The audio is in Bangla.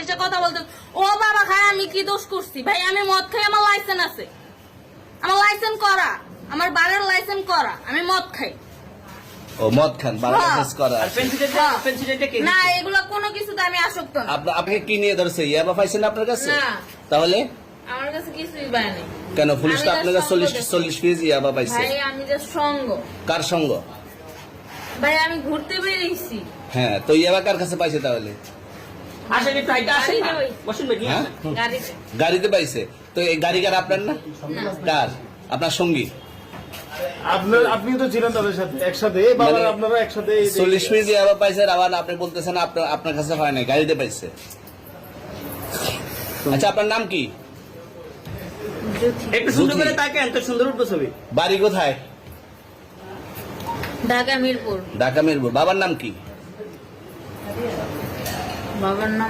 যে কথা বলতে ও বাবা খায় আমি কি দোষ করছি ভাই আমি মদ খাই আমার লাইসেন্স আছে আমার লাইসেন্স করা আমার বারের লাইসেন্স করা আমি মদ খাই ও মদ খান বারো লাইসেন্স করা আর পেন্সিলটা কে না এগুলো কোনো কিছুতে আমি আসক্ত না আপনাকে কি নিয়ে ধরছে ইয়াবা পাইছেন আপনার কাছে না তাহলে আমার কাছে কিছুই পায়নি কেন পুলিশ তো আমি আপনার কাছে just সঙ্গ 40 কেজি ইয়াবা পাইছে ভাই আমি যে সঙ্গ কার সঙ্গ ভাই আমি ঘুরতে বেরিয়েছি হ্যাঁ তো ইয়াবা কার কাছে পাইছে তাহলে আসেন একটু হাইটা আসেন না গাড়ি বসুন ভাই নিয়ে হ্যাঁ? আসেন। গাড়িতে গাড়িতে পাইছে তো এই গাড়ি কার আপনার না কার আপনার সঙ্গী আপনি তো ছিলেন তাদের সাথে একসাথে বাবা মানে আপনারা একসাথে 40 কেজি ইয়াবা পাইছে আবার আপনি বলতেছেন আপনার কাছে হয় না গাড়িতে পাইছে আচ্ছা আপনার নাম কি একটু সুন্দর বুঝি। করে তাকেন তো সুন্দর উঠবো ছবি বাড়ি কোথায় ঢাকা মিরপুর ঢাকা মিরপুর বাবার নাম কি বাবার নাম